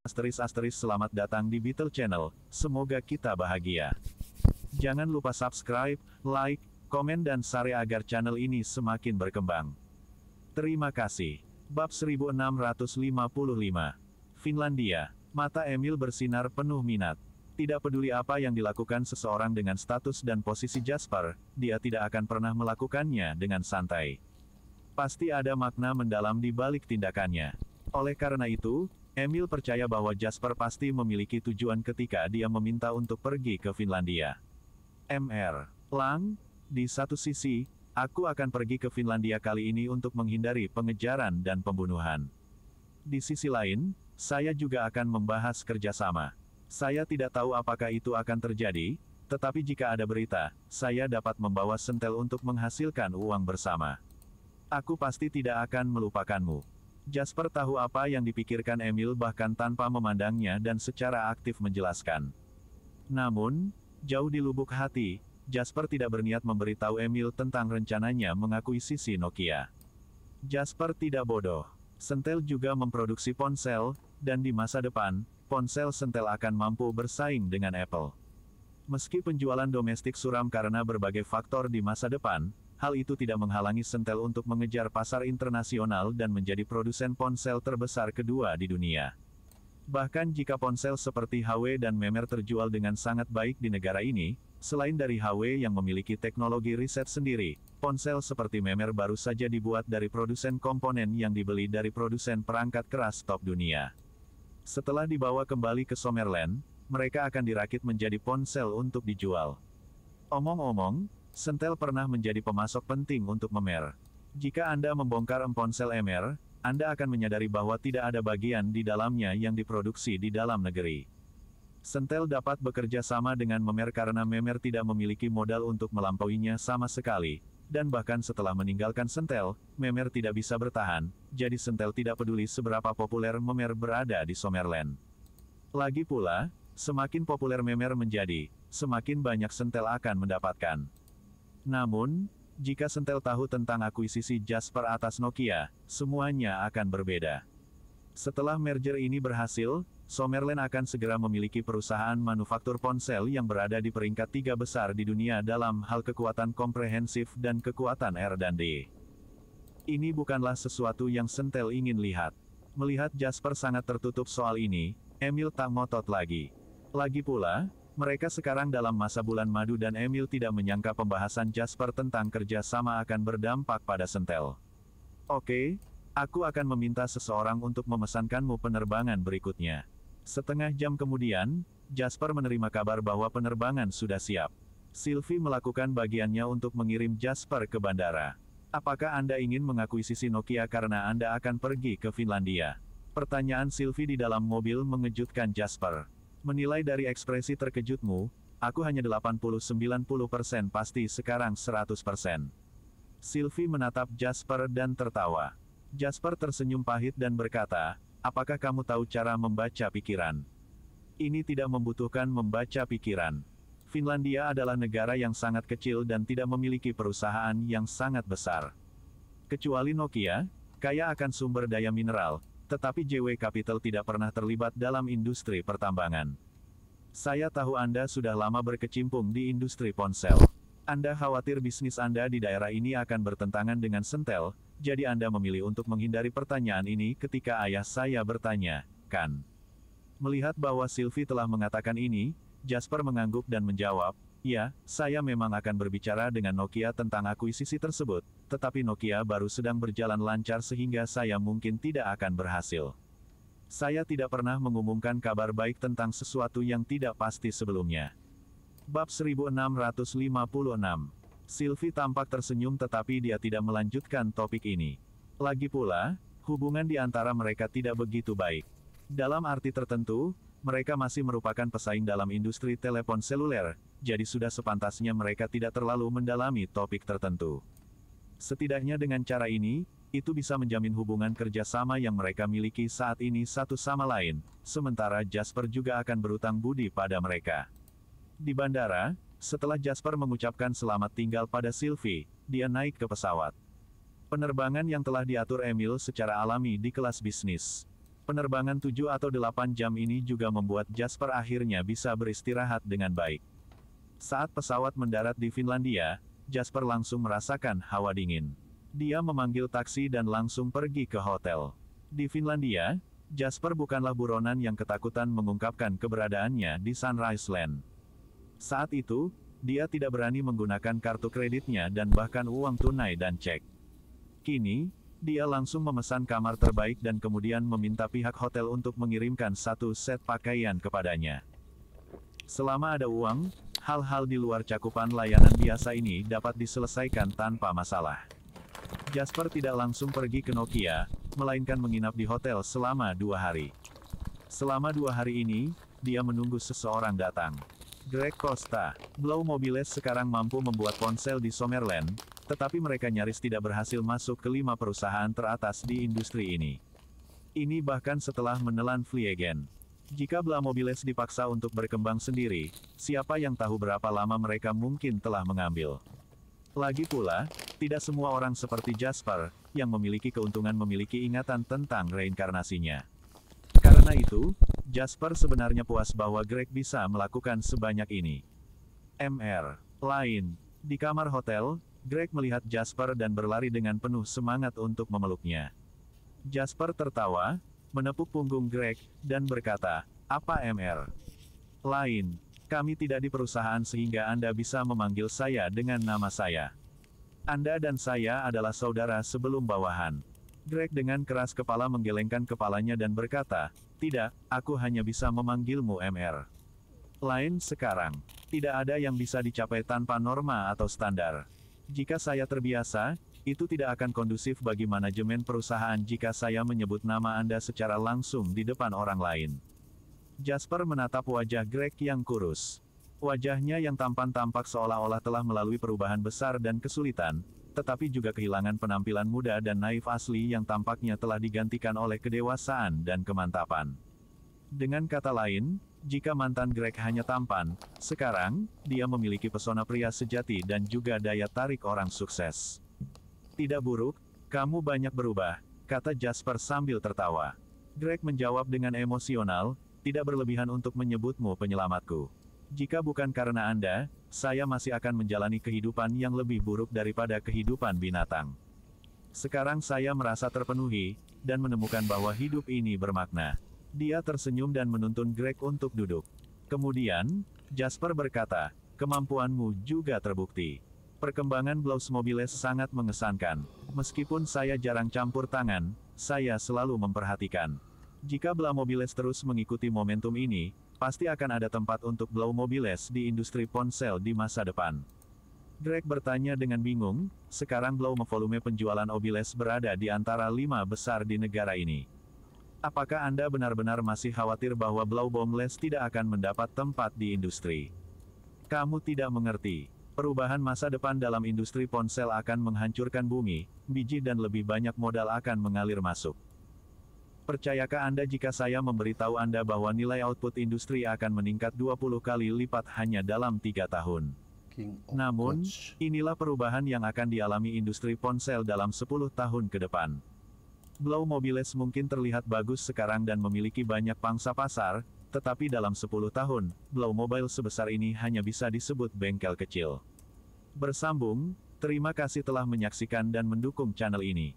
Selamat datang di Beetle Channel, semoga kita bahagia. Jangan lupa subscribe, like, komen dan share agar channel ini semakin berkembang. Terima kasih. Bab 1655. Finlandia. Mata Emil bersinar penuh minat. Tidak peduli apa yang dilakukan seseorang dengan status dan posisi Jasper, dia tidak akan pernah melakukannya dengan santai. Pasti ada makna mendalam di balik tindakannya. Oleh karena itu, Emil percaya bahwa Jasper pasti memiliki tujuan ketika dia meminta untuk pergi ke Finlandia. Mr. Lang, di satu sisi, aku akan pergi ke Finlandia kali ini untuk menghindari pengejaran dan pembunuhan. Di sisi lain, saya juga akan membahas kerjasama. Saya tidak tahu apakah itu akan terjadi, tetapi jika ada berita, saya dapat membawa sentel untuk menghasilkan uang bersama. Aku pasti tidak akan melupakanmu. Jasper tahu apa yang dipikirkan Emil bahkan tanpa memandangnya dan secara aktif menjelaskan. Namun, jauh di lubuk hati, Jasper tidak berniat memberitahu Emil tentang rencananya mengakuisisi Nokia. Jasper tidak bodoh. Sentel juga memproduksi ponsel, dan di masa depan, ponsel Sentel akan mampu bersaing dengan Apple. Meski penjualan domestik suram karena berbagai faktor di masa depan, hal itu tidak menghalangi Sentel untuk mengejar pasar internasional dan menjadi produsen ponsel terbesar kedua di dunia. Bahkan jika ponsel seperti HP dan Memer terjual dengan sangat baik di negara ini, selain dari HP yang memiliki teknologi riset sendiri, ponsel seperti Memer baru saja dibuat dari produsen komponen yang dibeli dari produsen perangkat keras top dunia. Setelah dibawa kembali ke Summerland, mereka akan dirakit menjadi ponsel untuk dijual. Omong-omong, Sentel pernah menjadi pemasok penting untuk Memer. Jika Anda membongkar ponsel Memer, Anda akan menyadari bahwa tidak ada bagian di dalamnya yang diproduksi di dalam negeri. Sentel dapat bekerja sama dengan Memer karena Memer tidak memiliki modal untuk melampauinya sama sekali, dan bahkan setelah meninggalkan Sentel, Memer tidak bisa bertahan, jadi Sentel tidak peduli seberapa populer Memer berada di Summerland. Lagi pula, semakin populer Memer menjadi, semakin banyak Sentel akan mendapatkan. Namun, jika Sentel tahu tentang akuisisi Jasper atas Nokia, semuanya akan berbeda. Setelah merger ini berhasil, Summerland akan segera memiliki perusahaan manufaktur ponsel yang berada di peringkat 3 besar di dunia dalam hal kekuatan komprehensif dan kekuatan R&D. Ini bukanlah sesuatu yang Sentel ingin lihat. Melihat Jasper sangat tertutup soal ini, Emil tak ngotot lagi. Lagi pula, mereka sekarang dalam masa bulan madu dan Emil tidak menyangka pembahasan Jasper tentang kerja sama akan berdampak pada Sentel. Oke, aku akan meminta seseorang untuk memesankanmu penerbangan berikutnya. Setengah jam kemudian, Jasper menerima kabar bahwa penerbangan sudah siap. Sylvie melakukan bagiannya untuk mengirim Jasper ke bandara. Apakah Anda ingin mengakuisisi Nokia karena Anda akan pergi ke Finlandia? Pertanyaan Sylvie di dalam mobil mengejutkan Jasper. Menilai dari ekspresi terkejutmu, aku hanya 80-90% pasti sekarang 100%. Sylvie menatap Jasper dan tertawa. Jasper tersenyum pahit dan berkata, apakah kamu tahu cara membaca pikiran? Ini tidak membutuhkan membaca pikiran. Finlandia adalah negara yang sangat kecil dan tidak memiliki perusahaan yang sangat besar. Kecuali Nokia, kaya akan sumber daya mineral, tetapi JW Capital tidak pernah terlibat dalam industri pertambangan. Saya tahu Anda sudah lama berkecimpung di industri ponsel. Anda khawatir bisnis Anda di daerah ini akan bertentangan dengan Sentel, jadi Anda memilih untuk menghindari pertanyaan ini ketika ayah saya bertanya, kan? Melihat bahwa Sylvie telah mengatakan ini, Jasper mengangguk dan menjawab, ya, saya memang akan berbicara dengan Nokia tentang akuisisi tersebut, tetapi Nokia baru sedang berjalan lancar sehingga saya mungkin tidak akan berhasil. Saya tidak pernah mengumumkan kabar baik tentang sesuatu yang tidak pasti sebelumnya. Bab 1656. Sylvie tampak tersenyum tetapi dia tidak melanjutkan topik ini. Lagi pula, hubungan di antara mereka tidak begitu baik. Dalam arti tertentu, mereka masih merupakan pesaing dalam industri telepon seluler, jadi sudah sepantasnya mereka tidak terlalu mendalami topik tertentu. Setidaknya dengan cara ini, itu bisa menjamin hubungan kerjasama yang mereka miliki saat ini satu sama lain, sementara Jasper juga akan berutang budi pada mereka. Di bandara, setelah Jasper mengucapkan selamat tinggal pada Sylvie, dia naik ke pesawat. Penerbangan yang telah diatur Emil secara alami di kelas bisnis. Penerbangan 7 atau 8 jam ini juga membuat Jasper akhirnya bisa beristirahat dengan baik. Saat pesawat mendarat di Finlandia, Jasper langsung merasakan hawa dingin. Dia memanggil taksi dan langsung pergi ke hotel. Di Finlandia, Jasper bukanlah buronan yang ketakutan mengungkapkan keberadaannya di Sunrise Land. Saat itu, dia tidak berani menggunakan kartu kreditnya dan bahkan uang tunai dan cek. Kini, dia langsung memesan kamar terbaik dan kemudian meminta pihak hotel untuk mengirimkan satu set pakaian kepadanya. Selama ada uang, hal-hal di luar cakupan layanan biasa ini dapat diselesaikan tanpa masalah. Jasper tidak langsung pergi ke Nokia, melainkan menginap di hotel selama 2 hari. Selama 2 hari ini, dia menunggu seseorang datang. Greg Costa, Blau Mobiles sekarang mampu membuat ponsel di Summerland, tetapi mereka nyaris tidak berhasil masuk ke 5 perusahaan teratas di industri ini. Ini bahkan setelah menelan Vliegen. Jika Blau Mobiles dipaksa untuk berkembang sendiri, siapa yang tahu berapa lama mereka mungkin telah mengambil. Lagi pula, tidak semua orang seperti Jasper, yang memiliki keuntungan memiliki ingatan tentang reinkarnasinya. Karena itu, Jasper sebenarnya puas bahwa Greg bisa melakukan sebanyak ini. MR. Lain. Di kamar hotel, Greg melihat Jasper dan berlari dengan penuh semangat untuk memeluknya. Jasper tertawa, menepuk punggung Greg, dan berkata, "Apa MR? Lain, kami tidak di perusahaan sehingga Anda bisa memanggil saya dengan nama saya. Anda dan saya adalah saudara sebelum bawahan." Greg dengan keras kepala menggelengkan kepalanya dan berkata, "Tidak, aku hanya bisa memanggilmu MR. Lain sekarang. Tidak ada yang bisa dicapai tanpa norma atau standar. Jika saya terbiasa, itu tidak akan kondusif bagi manajemen perusahaan jika saya menyebut nama Anda secara langsung di depan orang lain." Jasper menatap wajah Greg yang kurus. Wajahnya yang tampan tampak seolah-olah telah melalui perubahan besar dan kesulitan, tetapi juga kehilangan penampilan muda dan naif asli yang tampaknya telah digantikan oleh kedewasaan dan kemantapan. Dengan kata lain, jika mantan Greg hanya tampan, sekarang, dia memiliki pesona pria sejati dan juga daya tarik orang sukses. "Tidak buruk, kamu banyak berubah," kata Jasper sambil tertawa. Greg menjawab dengan emosional, "Tidak berlebihan untuk menyebutmu penyelamatku. Jika bukan karena Anda, saya masih akan menjalani kehidupan yang lebih buruk daripada kehidupan binatang. Sekarang saya merasa terpenuhi, dan menemukan bahwa hidup ini bermakna." Dia tersenyum dan menuntun Greg untuk duduk. Kemudian, Jasper berkata, "Kemampuanmu juga terbukti. Perkembangan Blau Mobiles sangat mengesankan. Meskipun saya jarang campur tangan, saya selalu memperhatikan. Jika Blau Mobiles terus mengikuti momentum ini, pasti akan ada tempat untuk Blau Mobiles di industri ponsel di masa depan." Greg bertanya dengan bingung, sekarang Blau volume penjualan Mobiles berada di antara 5 besar di negara ini. Apakah Anda benar-benar masih khawatir bahwa Blau Mobiles tidak akan mendapat tempat di industri? Kamu tidak mengerti. Perubahan masa depan dalam industri ponsel akan menghancurkan bumi, biji dan lebih banyak modal akan mengalir masuk. Percayakah Anda jika saya memberitahu Anda bahwa nilai output industri akan meningkat 20 kali lipat hanya dalam 3 tahun? Namun, inilah perubahan yang akan dialami industri ponsel dalam 10 tahun ke depan. Blau Mobiles mungkin terlihat bagus sekarang dan memiliki banyak pangsa pasar, tetapi dalam 10 tahun, Blau Mobile sebesar ini hanya bisa disebut bengkel kecil. Bersambung, terima kasih telah menyaksikan dan mendukung channel ini.